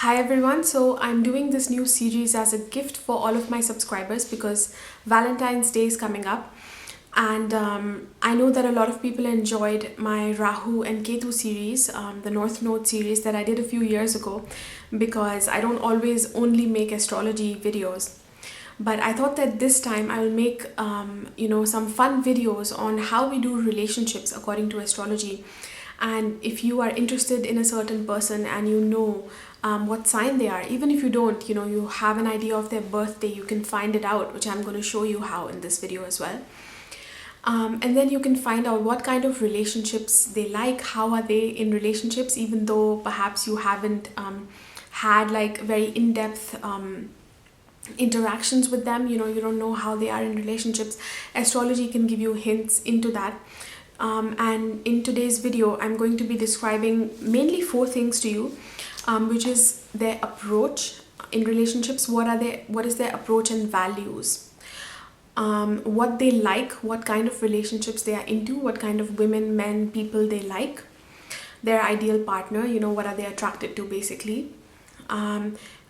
Hi everyone, so I'm doing this new series as a gift for all of my subscribers because Valentine's Day is coming up, and I know that a lot of people enjoyed my Rahu and Ketu series, the North Node series that I did a few years ago, because I don't always only make astrology videos. But I thought that this time I will make some fun videos on how we do relationships according to astrology. And if you are interested in a certain person and you know what sign they are, even if you don't, you have an idea of their birthday, you can find it out, which I'm going to show you how in this video as well. And then you can find out what kind of relationships they like, how are they in relationships, even though perhaps you haven't had like very in-depth interactions with them, you don't know how they are in relationships. Astrology can give you hints into that. And in today's video, I'm going to be describing mainly 4 things to you, which is their approach in relationships. What is their approach and values? What they like, what kind of relationships they are into, what kind of women, men, people they like, their ideal partner, what are they attracted to basically,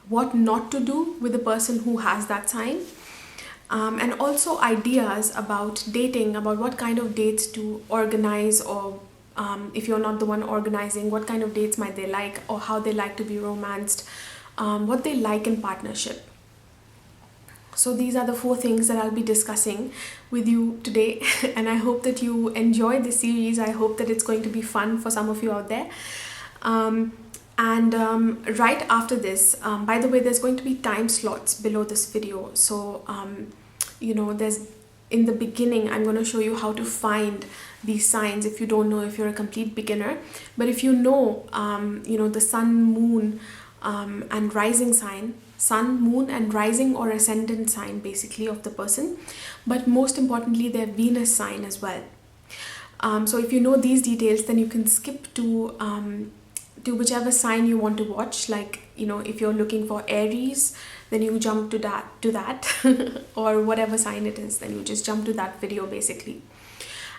what not to do with the person who has that sign, and also ideas about dating, about what kind of dates to organize, or if you're not the one organizing, what kind of dates might they like, or how they like to be romanced, what they like in partnership. So these are the 4 things that I'll be discussing with you today, and I hope that you enjoy this series. I hope that it's going to be fun for some of you out there. Right after this, by the way, there's going to be time slots below this video. So there's, in the beginning, I'm going to show you how to find these signs if you don't know, if you're a complete beginner. But if you know, the sun, moon, and rising sign, sun, moon, and rising or ascendant sign basically of the person, but most importantly their Venus sign as well. So if you know these details, then you can skip to whichever sign you want to watch. Like, if you're looking for Aries, then you jump to that or whatever sign it is, then you just jump to that video basically.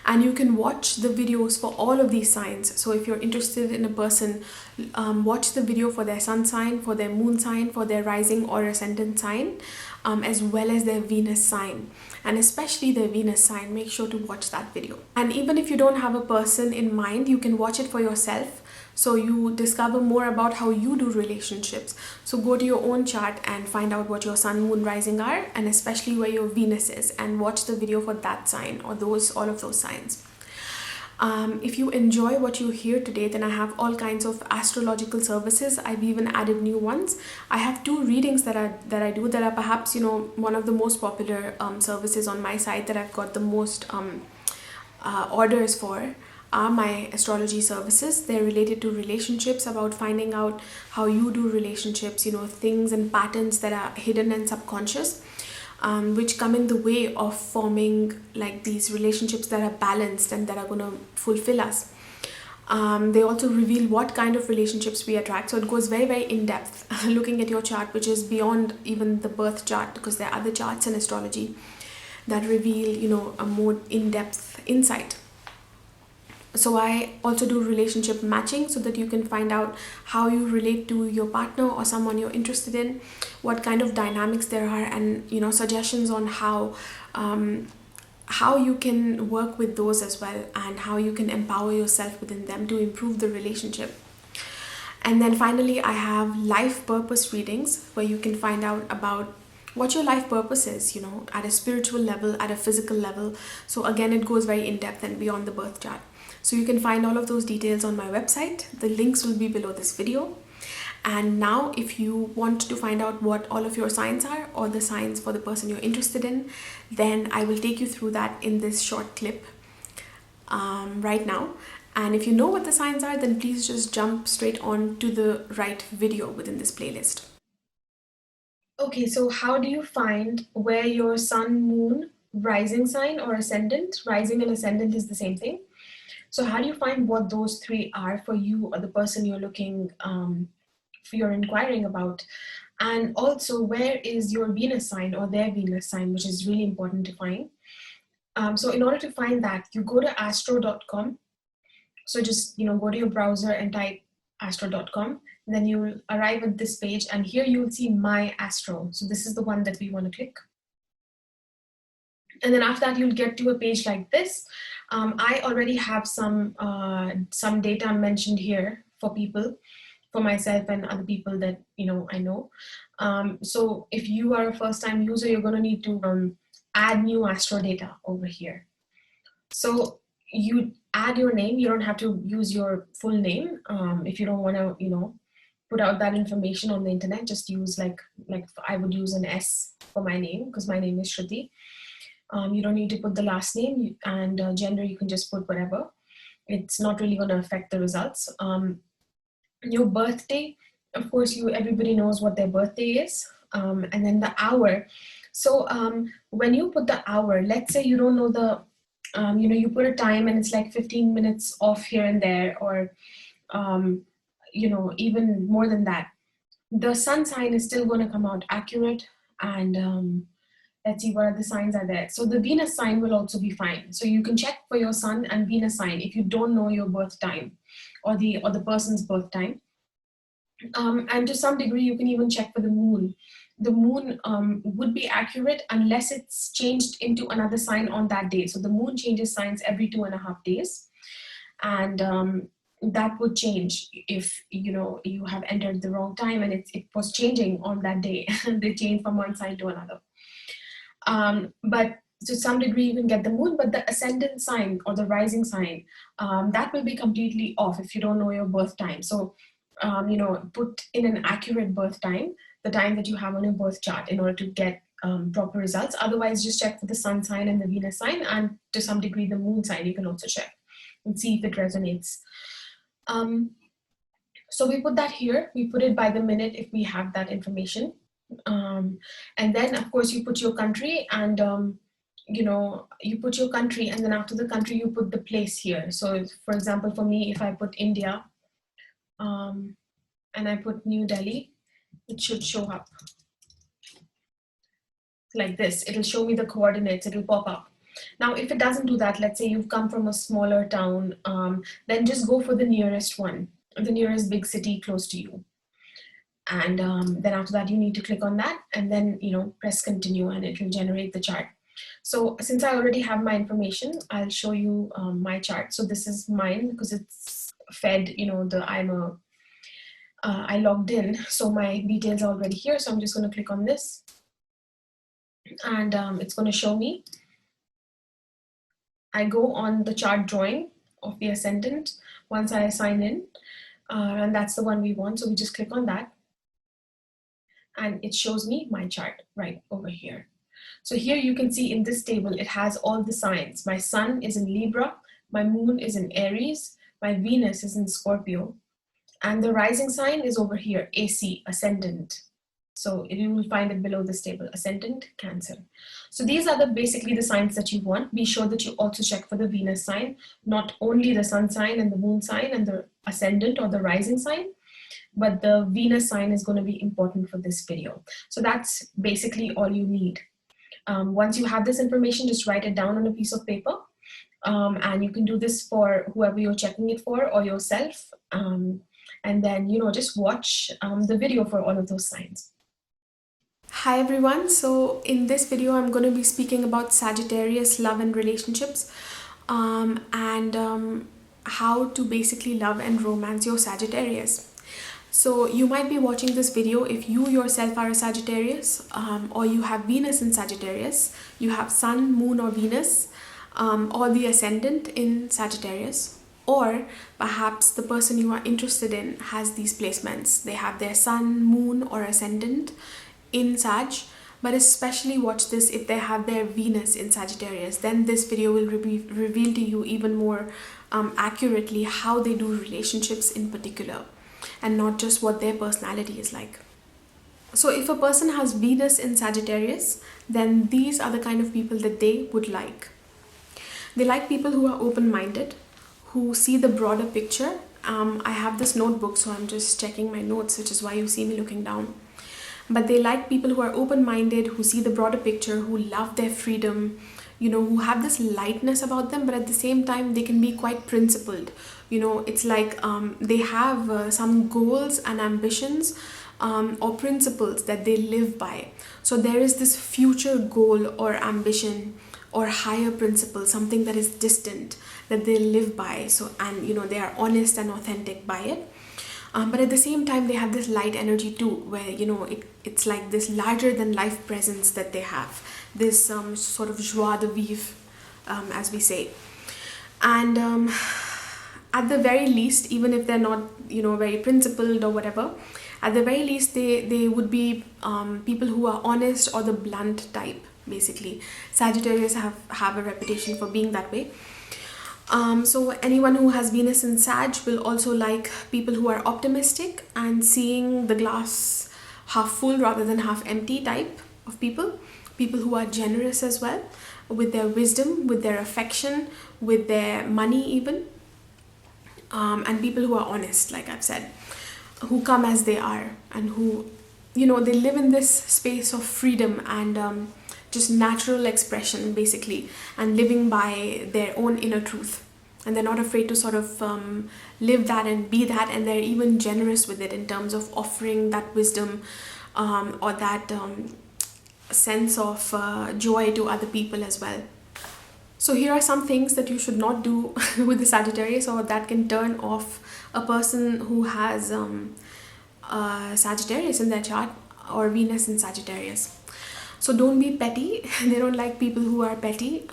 And you can watch the videos for all of these signs. So if you're interested in a person, watch the video for their sun sign, for their moon sign, for their rising or ascendant sign, as well as their Venus sign. And especially their Venus sign, make sure to watch that video. And even if you don't have a person in mind, you can watch it for yourself, so you discover more about how you do relationships. So go to your own chart and find out what your sun, moon, rising are, and especially where your Venus is, and watch the video for that sign, or all of those signs. If you enjoy what you hear today, then I have all kinds of astrological services. I've even added new ones. I have 2 readings that I do that are perhaps one of the most popular services on my site that I've got the most orders for. Are my astrology services. They're related to relationships, about finding out how you do relationships, things and patterns that are hidden and subconscious, which come in the way of forming like these relationships that are balanced and that are going to fulfill us. They also reveal what kind of relationships we attract. So it goes very, very in depth looking at your chart, which is beyond even the birth chart, because there are other charts in astrology that reveal, a more in-depth insight. So I also do relationship matching, so that you can find out how you relate to your partner or someone you're interested in, what kind of dynamics there are, and suggestions on how you can work with those as well, and how you can empower yourself within them to improve the relationship. And then finally, I have life purpose readings, where you can find out about what your life purpose is, at a spiritual level, at a physical level. So again, it goes very in depth and beyond the birth chart. So you can find all of those details on my website. The links will be below this video. And now, if you want to find out what all of your signs are, or the signs for the person you're interested in, then I will take you through that in this short clip right now. And if you know what the signs are, then please just jump straight on to the right video within this playlist. Okay, so how do you find where your sun, moon, rising sign or ascendant, rising and ascendant is the same thing. So how do you find what those 3 are for you, or the person you're you're inquiring about? And also, where is your Venus sign or their Venus sign, which is really important to find. So in order to find that, you go to astro.com. So just, go to your browser and type astro.com. Then you will arrive at this page, and here you will see My Astro. So this is the one that we want to click. And then after that, you'll get to a page like this. I already have some data mentioned here for people, for myself and other people that I know. So if you are a first-time user, you're going to need to add new astro data over here. So you add your name. You don't have to use your full name if you don't want to put out that information on the internet. Just use like I would use an S for my name, because my name is Shruti. You don't need to put the last name, and gender you can just put whatever. It's not really going to affect the results. Your birthday, of course, everybody knows what their birthday is, and then the hour. So when you put the hour, let's say you don't know the, you put a time and it's like 15 minutes off here and there, or even more than that, the sun sign is still going to come out accurate. And let's see what other signs are there. So the Venus sign will also be fine. So you can check for your sun and Venus sign if you don't know your birth time or the person's birth time. And to some degree, you can even check for the moon. The moon would be accurate unless it's changed into another sign on that day. So the moon changes signs every 2.5 days. And that would change if you have entered the wrong time and it was changing on that day. They change from one sign to another. But to some degree you can get the moon, but the ascendant sign or the rising sign, that will be completely off if you don't know your birth time. So put in an accurate birth time, the time that you have on your birth chart, in order to get proper results. Otherwise, just check for the sun sign and the Venus sign, and to some degree the moon sign you can also check and see if it resonates. So we put that here. We put it by the minute if we have that information. And then of course you put your country, and you put your country, and then after the country you put the place here. So for example, for me, if I put India and I put New Delhi, it should show up like this. It'll show me the coordinates, it'll pop up. Now if it doesn't do that, let's say you've come from a smaller town, then just go for the nearest one, the nearest big city close to you. And then after that you need to click on that, and then press continue, and it will generate the chart. So since I already have my information, I'll show you my chart. So this is mine because it's fed, I logged in, so my details are already here. So I'm just going to click on this, and it's going to show me. I go on the chart drawing of the ascendant once I sign in, and that's the one we want. So we just click on that, and it shows me my chart right over here. So here you can see in this table, it has all the signs. My sun is in Libra, my moon is in Aries, my Venus is in Scorpio, and the rising sign is over here, AC, ascendant. So you will find it below this table, ascendant, Cancer. So these are basically the signs that you want. Be sure that you also check for the Venus sign, not only the sun sign and the moon sign and the ascendant or the rising sign, but the Venus sign is going to be important for this video. So that's basically all you need. Once you have this information, just write it down on a piece of paper, and you can do this for whoever you're checking it for or yourself, and then just watch the video for all of those signs. Hi everyone, so in this video I'm going to be speaking about Sagittarius love and relationships, and how to basically love and romance your Sagittarius. So you might be watching this video if you yourself are a Sagittarius, or you have Venus in Sagittarius, you have Sun, Moon or Venus, or the Ascendant in Sagittarius, or perhaps the person you are interested in has these placements. They have their Sun, Moon or Ascendant in Sag, but especially watch this if they have their Venus in Sagittarius. Then this video will reveal to you even more accurately how they do relationships in particular, and not just what their personality is like. So if a person has Venus in Sagittarius, then these are the kind of people that they would like. They like people who are open-minded, who see the broader picture. I have this notebook, so I'm just checking my notes, which is why you see me looking down. But they like people who are open-minded, who see the broader picture, who love their freedom, who have this lightness about them, but at the same time they can be quite principled. It's like they have some goals and ambitions or principles that they live by. So there is this future goal or ambition or higher principle, something that is distant, that they live by. So, and they are honest and authentic by it. But at the same time, they have this light energy too, where it's like this larger than life presence that they have, this sort of joie de vivre, as we say. And at the very least, even if they're not very principled or whatever, at the very least they would be people who are honest or the blunt type. Basically, Sagittarius have a reputation for being that way. So anyone who has Venus in Sag will also like people who are optimistic and seeing the glass half full rather than half empty type of people. People who are generous as well, with their wisdom, with their affection, with their money even. And people who are honest, like I've said, who come as they are, and who, they live in this space of freedom and just natural expression, basically, and living by their own inner truth. And they're not afraid to sort of live that and be that, and they're even generous with it in terms of offering that wisdom or that sense of joy to other people as well. So here are some things that you should not do with the Sagittarius, or that can turn off a person who has Sagittarius in their chart or Venus in Sagittarius. So don't be petty. They don't like people who are petty.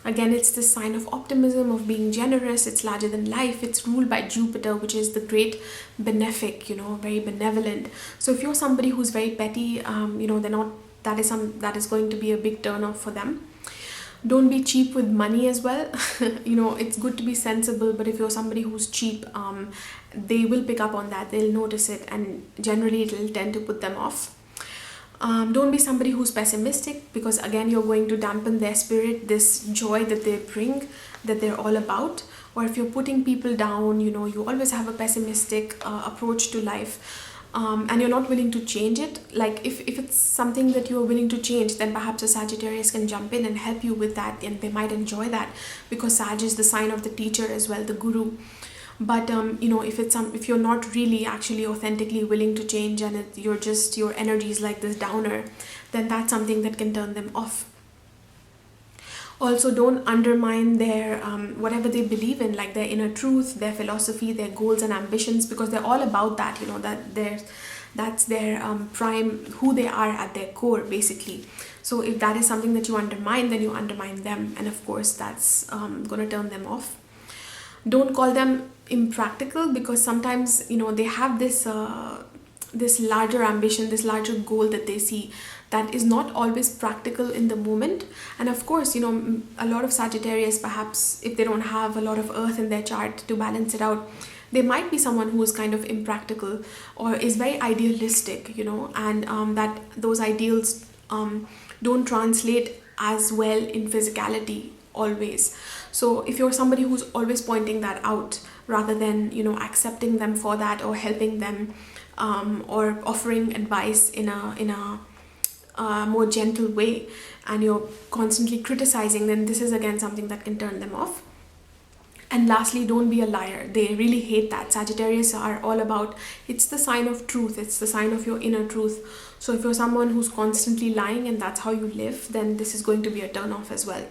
Again, it's this sign of optimism, of being generous. It's larger than life. It's ruled by Jupiter, which is the great benefic, very benevolent. So if you're somebody who's very petty, they're not. That is going to be a big turn off for them. Don't be cheap with money as well. It's good to be sensible, but if you're somebody who's cheap, they will pick up on that. They'll notice it, and generally it will tend to put them off. Don't be somebody who's pessimistic, because again you're going to dampen their spirit, this joy that they bring, that they're all about. Or if you're putting people down, you always have a pessimistic approach to life, and you're not willing to change it. Like if it's something that you're willing to change, then perhaps a Sagittarius can jump in and help you with that, and they might enjoy that, because Sag is the sign of the teacher as well, the guru. But if you're not really actually authentically willing to change, and your energy is like this downer, then that's something that can turn them off. Also, don't undermine their whatever they believe in, like their inner truth, their philosophy, their goals and ambitions, because they're all about that. That's their prime, who they are at their core, basically. So if that is something that you undermine, then you undermine them, and of course that's gonna turn them off. Don't call them impractical, because sometimes they have this this larger ambition, this larger goal that they see, that is not always practical in the moment. And of course, a lot of Sagittarius, perhaps if they don't have a lot of earth in their chart to balance it out, they might be someone who is kind of impractical or is very idealistic, and that those ideals don't translate as well in physicality always. So if you're somebody who's always pointing that out, rather than accepting them for that, or helping them or offering advice in a more gentle way, and you're constantly criticizing, then this is again something that can turn them off. And lastly, don't be a liar. They really hate that. Sagittarius are all about, it's the sign of truth, it's the sign of your inner truth. So if you're someone who's constantly lying and that's how you live, then this is going to be a turn off as well.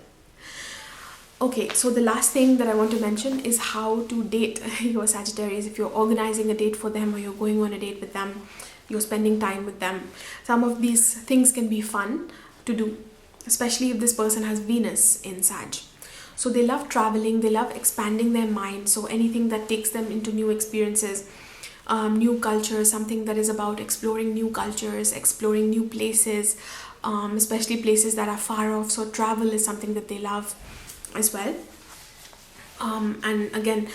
Okay, so the last thing that I want to mention is how to date your Sagittarius. If you're organizing a date for them, or you're going on a date with them, you're spending time with them, some of these things can be fun to do, especially if this person has Venus in Sag. So they love traveling, they love expanding their mind. So anything that takes them into new experiences, new cultures, something that is about exploring new cultures, exploring new places, especially places that are far off. So travel is something that they love as well. And again,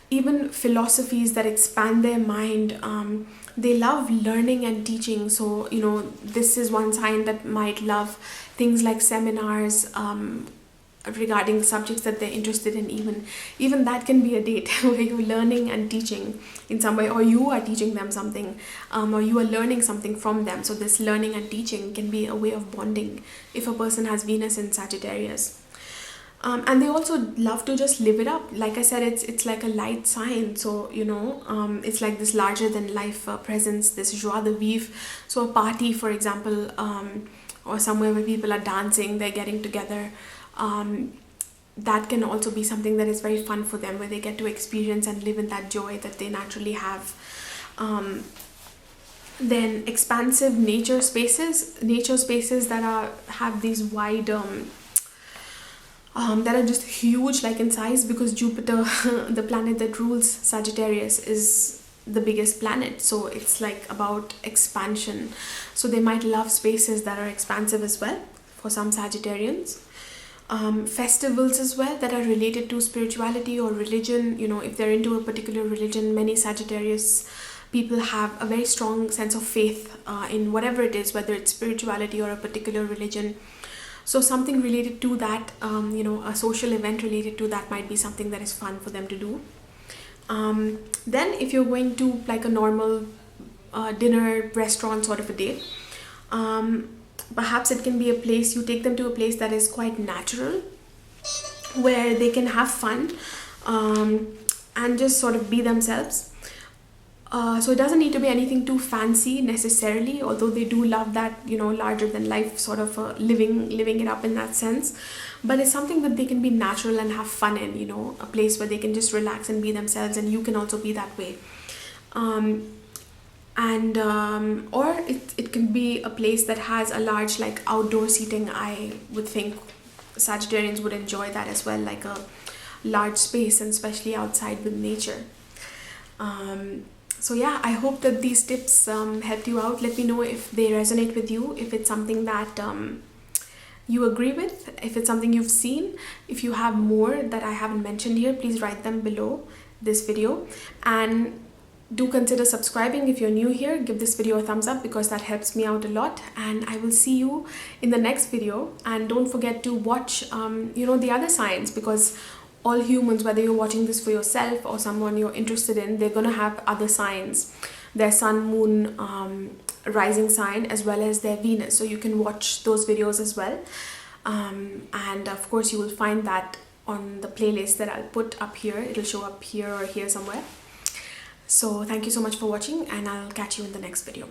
even philosophies that expand their mind, they love learning and teaching. So this is one sign that might love things like seminars, regarding subjects that they're interested in. Even that can be a date where you're learning and teaching in some way, or you are teaching them something, or you are learning something from them. So this learning and teaching can be a way of bonding if a person has Venus in Sagittarius. And they also love to just live it up. Like I said, it's like a light sign, so you know, it's like this larger than life presence, this joie de vivre. So a party, for example, or somewhere where people are dancing, they're getting together, that can also be something that is very fun for them, where they get to experience and live in that joy that they naturally have. Then expansive nature spaces that have these wide that are just huge, like in size, because Jupiter, the planet that rules Sagittarius, is the biggest planet, so it's like about expansion. So they might love spaces that are expansive as well for some Sagittarians. Festivals as well that are related to spirituality or religion. You know, if they're into a particular religion, many Sagittarius people have a very strong sense of faith in whatever it is, whether it's spirituality or a particular religion. So something related to that, you know, a social event related to that might be something that is fun for them to do. Then if you're going to like a normal dinner, restaurant sort of a date, perhaps it can be a place, you take them to a place that is quite natural, where they can have fun and just sort of be themselves. So it doesn't need to be anything too fancy necessarily, although they do love that, you know, larger than life sort of living it up in that sense. But it's something that they can be natural and have fun in, you know, a place where they can just relax and be themselves, and you can also be that way. Or it can be a place that has a large like outdoor seating. I would think Sagittarians would enjoy that as well, like a large space, and especially outside with nature. So yeah, I hope that these tips helped you out. Let me know if they resonate with you, if it's something that you agree with, if it's something you've seen. If you have more that I haven't mentioned here, please write them below this video. And do consider subscribing if you're new here. Give this video a thumbs up because that helps me out a lot. And I will see you in the next video. And don't forget to watch, you know, the other signs, because all humans, whether you're watching this for yourself or someone you're interested in, they're going to have other signs, their sun, moon, rising sign, as well as their Venus. So you can watch those videos as well. And of course you will find that on the playlist that I'll put up here. It'll show up here or here somewhere. So thank you so much for watching, and I'll catch you in the next video.